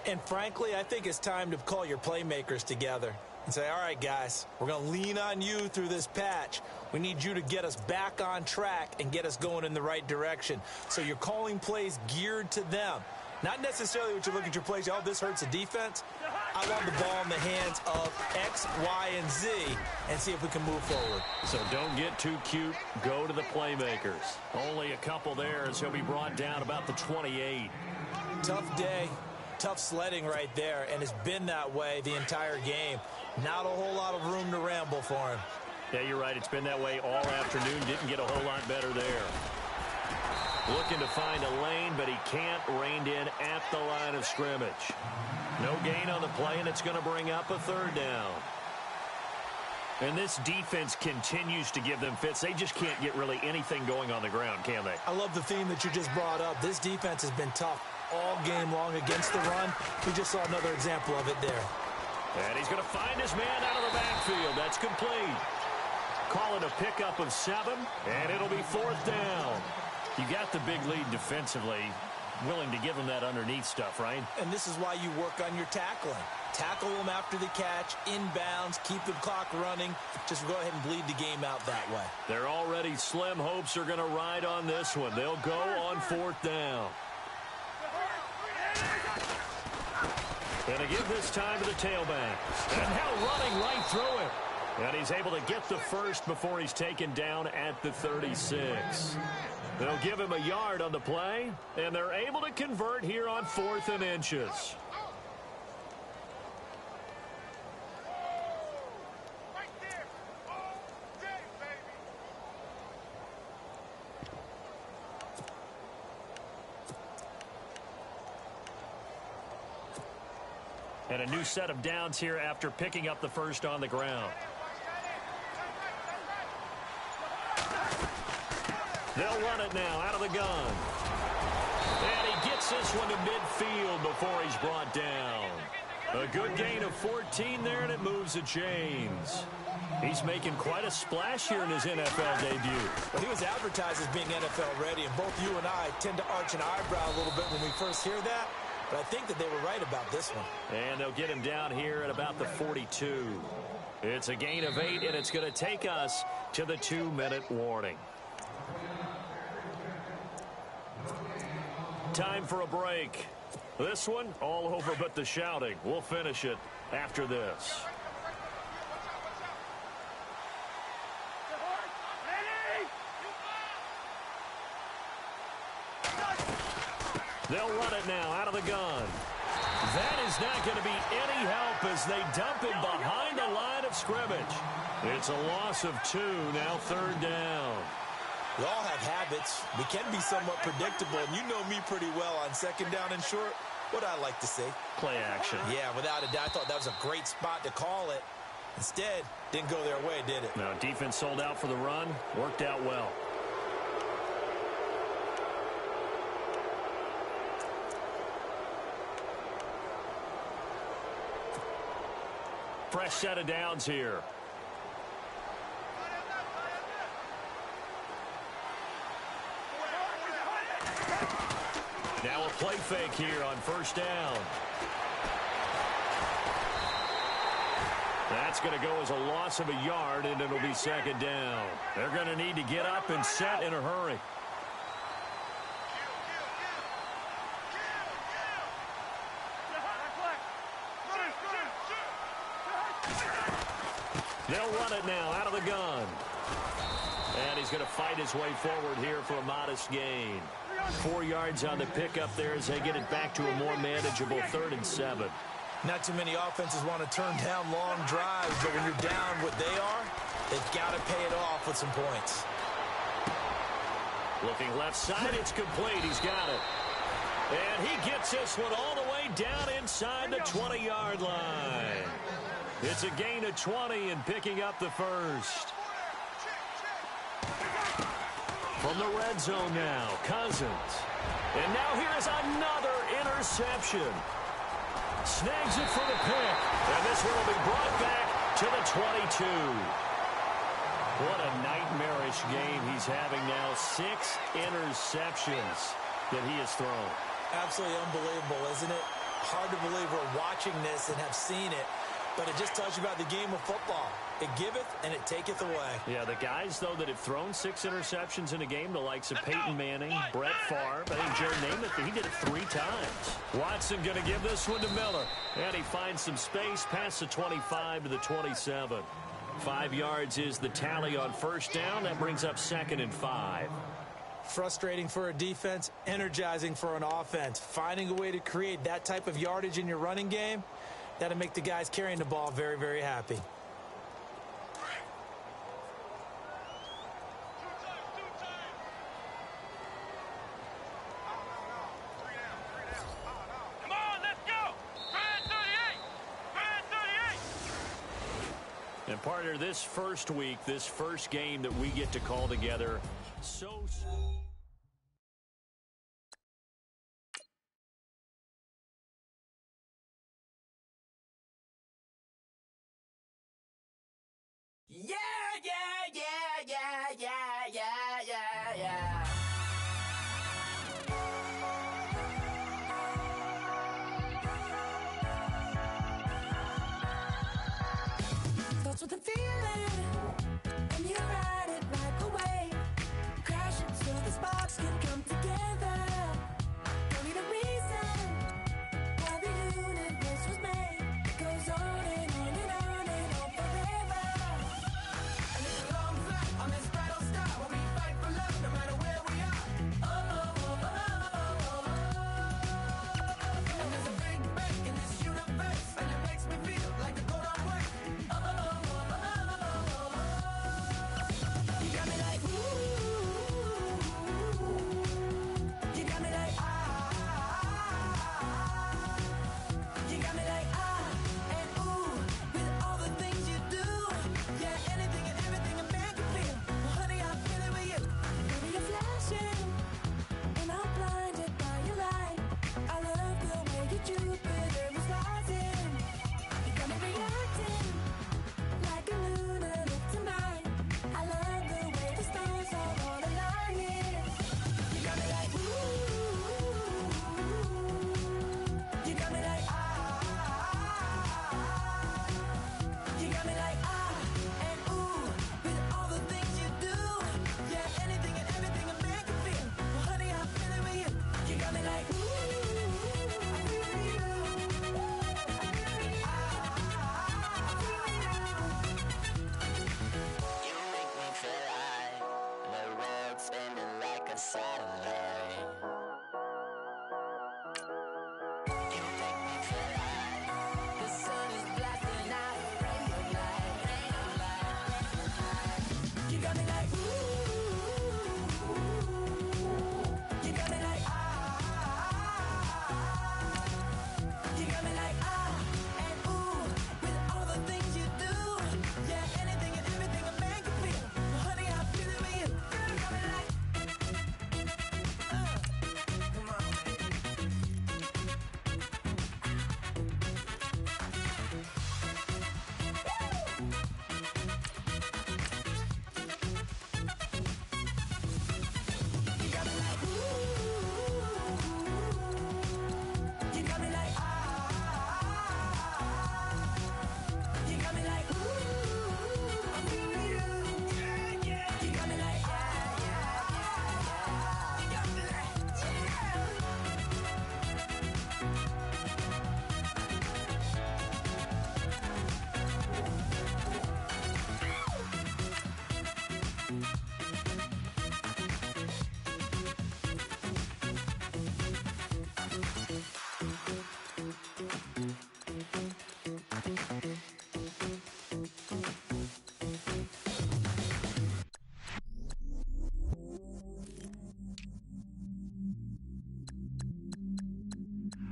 And frankly, I think it's time to call your playmakers together and say, all right, guys, we're going to lean on you through this patch. We need you to get us back on track and get us going in the right direction. So you're calling plays geared to them. Not necessarily what you look at your plays, oh, this hurts the defense. I want the ball in the hands of X, Y, and Z and see if we can move forward. So don't get too cute. Go to the playmakers. Only a couple there as he'll be brought down about the 28. Tough day. Tough sledding right there, and it's been that way the entire game. Not a whole lot of room to ramble for him. Yeah, you're right. It's been that way all afternoon. Didn't get a whole lot better there. Looking to find a lane, but he can't. Reined in at the line of scrimmage. No gain on the play, and it's going to bring up a third down. And this defense continues to give them fits. They just can't get really anything going on the ground, can they? I love the theme that you just brought up. This defense has been tough all game long against the run. We just saw another example of it there. And he's going to find his man out of the backfield. That's complete. Call it a pickup of 7, and it'll be 4th down. You got the big lead defensively. Willing to give them that underneath stuff, right? And this is why you work on your tackling. Tackle them after the catch, inbounds, keep the clock running. Just go ahead and bleed the game out that way. They're already slim hopes are going to ride on this one. They'll go on 4th down. And to give this time to the tailback. And now running right through it. And he's able to get the first before he's taken down at the 36. They'll give him a yard on the play, and they're able to convert here on 4th and inches. And a new set of downs here after picking up the first on the ground. They'll run it now out of the gun. And he gets this one to midfield before he's brought down. A good gain of 14 there, and it moves the chains. He's making quite a splash here in his NFL debut. Well, he was advertised as being NFL ready, and both you and I tend to arch an eyebrow a little bit when we first hear that. But I think that they were right about this one. And they'll get him down here at about the 42. It's a gain of 8, and it's going to take us to the 2-minute warning. Time for a break. This one, all over but the shouting. We'll finish it after this. They'll run it now out of the gun. That is not going to be any help as they dump him behind the line of scrimmage. It's a loss of 2, now 3rd down. We all have habits. We can be somewhat predictable, and you know me pretty well on 2nd down and short. What I like to see. Play action. Yeah, without a doubt. I thought that was a great spot to call it. Instead, didn't go their way, did it? No, defense sold out for the run. Worked out well. Fresh set of downs here. Now a play fake here on 1st down. That's going to go as a loss of a yard, and it'll be 2nd down. They're going to need to get up and set in a hurry. They'll run it now out of the gun. And he's going to fight his way forward here for a modest gain. 4 yards on the pickup there as they get it back to a more manageable 3rd and 7. Not too many offenses want to turn down long drives, but when you're down what they are, they've got to pay it off with some points. Looking left side, it's complete. He's got it. And he gets this one all the way down inside the 20-yard line. It's a gain of 20 and picking up the first. From the red zone now, Cousins. And now here's another interception. Snags it for the pick. And this one will be brought back to the 22. What a nightmarish game he's having now. 6 interceptions that he has thrown. Absolutely unbelievable, isn't it? Hard to believe we're watching this and have seen it. But it just tells you about the game of football. It giveth and it taketh away. Yeah, the guys, though, that have thrown 6 interceptions in a game, the likes of Peyton Manning, Brett Favre, I think Joe Namath, he did it 3 times. Watson going to give this one to Miller. And he finds some space past the 25 to the 27. 5 yards is the tally on 1st down. That brings up 2nd and 5. Frustrating for a defense, energizing for an offense. Finding a way to create that type of yardage in your running game, that'll make the guys carrying the ball very, very happy. Partner, this first week, this first game that we get to call together, Yeah, yeah, yeah, yeah, yeah, yeah, yeah, yeah. Starts with a feeling, and you ride it right away. Crash it so the sparks can come together. Don't need a reason why the universe was made. It goes on and on and on and on forever. And it's a long flight on this battle star where we fight for love no matter where we are. Oh, oh, oh, oh, oh, oh. And there's a big bang in this universe, and it makes me feel like the go on way. Oh, oh, oh, oh, oh, oh. You got me like ooh. You got me like you got me like and ooh, with all the things you do. Yeah, anything and everything a man can feel. Well, honey, I feel it with you. Baby, you're flashing, and I'm blinded by your light. I love the way you Jupiter is rising. You got me reacting like a lunatic tonight. I love the way the stars are all aligning. You got me like ooh. You got me like you got me like and ooh, with all the things you do. Yeah, anything and everything a man can feel. Well, honey, I feel it with you. You got me like ooh, I feel it with you. You make me feel like the world's spinning like a satellite. You make me feel like The sun is blasting out a ray of light, ray of light. You got me like ooh. You got me like you got me like and ooh, with all the things you do. Yeah, anything and everything a man can feel. Well, honey, I feel it with you. Girl, you got me like come on. You got me like ooh. You got me like you got me like ooh. I feel you. Yeah, yeah. You got me like yeah, yeah, yeah. You got me like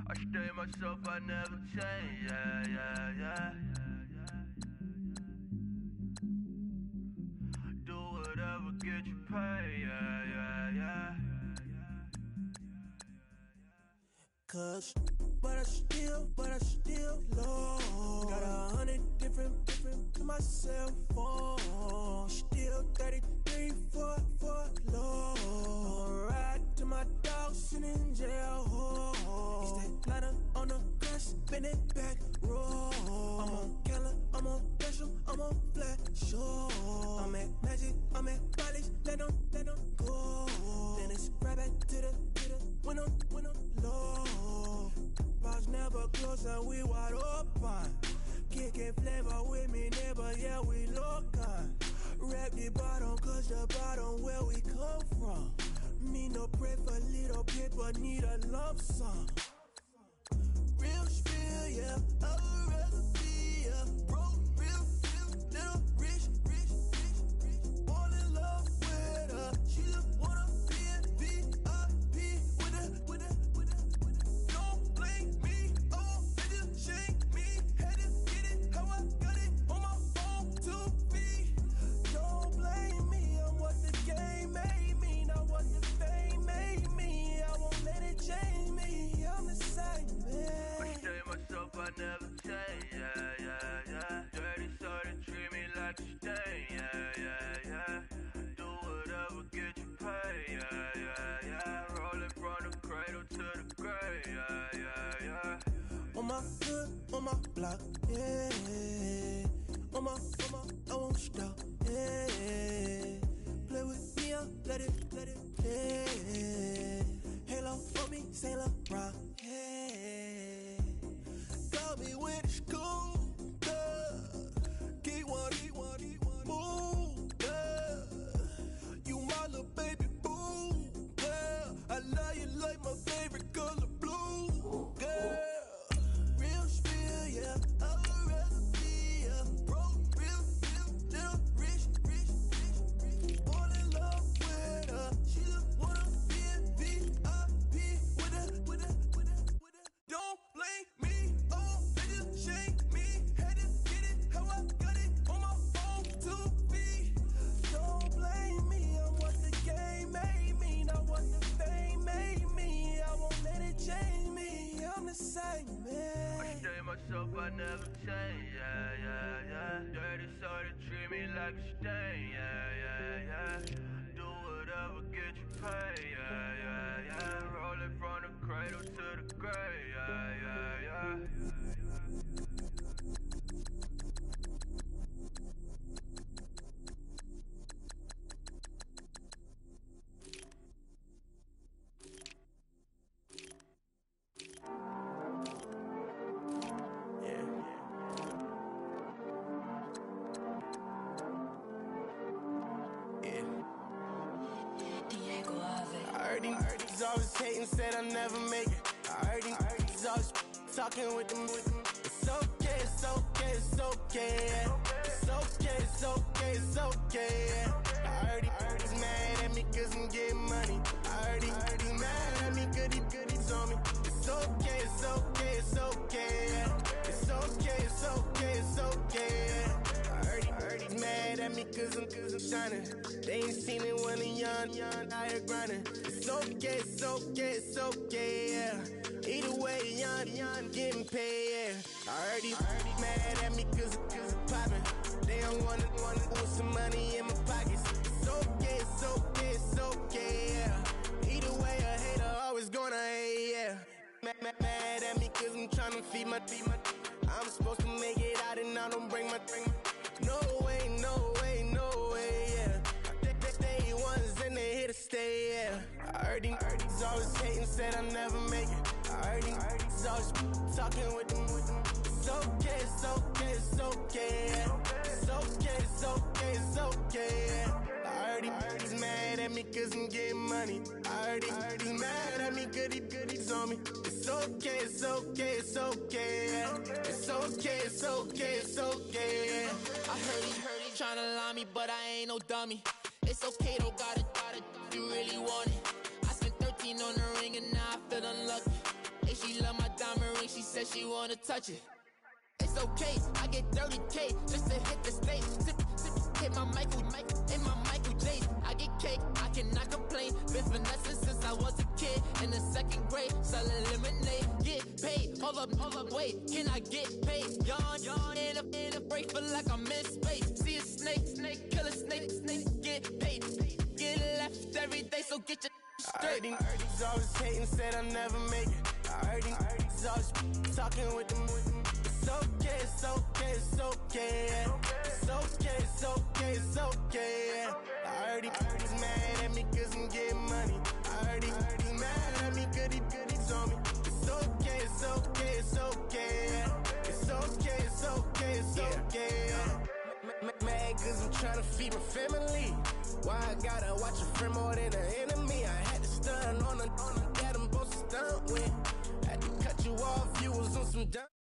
I stay myself, I never change, yeah, yeah, yeah. Do whatever, get you paid, yeah, yeah, yeah. Cause, but I still low. Got 100 different to my cell phone. Still 33 for low. I'ma ride to my dog sitting in jail. It's that ladder on the grass, spin it back, roll. I'm on Keller, I'm on Bishop, I'm on Flat Shore. I'm at Magic, I'm at Polish, let them go. Then it's right back to the window low. Bars never close and we wide open. Kicking flavor with me, neighbor, yeah, we local. Rap the bottom, cause the bottom where we come from. Me no pray for little paper, need a lump sum. Real spill, yeah, I would rather be a broke, real, little rich. All in love with her, she just wanna be in VIP with her. Don't blame me, oh, they just shame me. Had to get it how I got it on my phone too. my hood, on my block, yeah. On my, I won't stop, yeah. Play with me, I'll let it, yeah. Halo for me, Sailor Rock, yeah. Got me when it's cool, yeah. Keep one, move, yeah. You my little baby boo, yeah. I love you like my favorite color blue, girl. Real spill, yeah. I would rather be, yeah. Broke, real, still rich. Fall in love with her. She just wanna be a VIP with her. Don't blame me, oh, niggas shame me. Had to get it how I got it on my own 2 feet. Don't blame me, I'm what the game made me, not what the fame made me. I won't let it change me, I'm the same, man. I stay myself, I never change, yeah. Dirty soda, treat me like a stain, yeah. Do whatever, get you paid, yeah. Roll it from the cradle to the grave, yeah. I heard these always hating, said I never make it. I heard these always talking with them. It's okay, it's okay, it's okay. It's okay. I heard he's mad at me cause I'm getting money. I heard he's mad at me cause he's on me. It's okay. I heard he's mad at me cause I'm shining. They ain't seen it when I'm young, out here grinding. It's okay, yeah. Either way, young, getting paid, yeah. I heard he's mad at me cause I'm poppin'. They don't wanna put some money in my pockets. It's okay, yeah. Either way, a hater always gonna hate, yeah. Mad at me cause I'm tryna feed my I'm supposed to make it out and I don't bring my No way, yeah. They ones and they here to stay, yeah. I heard he's always hating, said I never make it. I heard he's always talking with them. It's okay, yeah. It's okay, yeah. I heard he's mad at me cause I'm getting money. I heard he's mad at me cause he's on me. It's okay, yeah. It's okay, yeah. I heard he tryna lie me, but I ain't no dummy. It's okay though, got it, if you really want it. I spent 13 on the ring and now I feel unlucky. Hey, she love my diamond ring, she said she wanna touch it. It's okay, I get 30K just to hit the stage. Sip, hit my Michael in my Michael J. I get cake, I cannot complain. Been finessing since I was a kid in the 2nd grade, selling lemonade. Get paid, hold up, wait, can I get paid? Yawn in a break, feel like I'm in space. See a snake, kill a snake, get paid. Get left every day, so get your straight. I heard he's always hating, said I never make it. I heard he's always talking with them. It's okay, yeah. It's okay, yeah. I heard he's mad at me cause I'm getting money. I heard he's mad at me cause he's on me. It's okay, yeah. It's okay, yeah. Mad cause I'm tryna feed my family. Why I gotta watch a friend more than an enemy? I had to stun on a that I'm supposed to stunt with. Had to cut you off, you was on some dumb.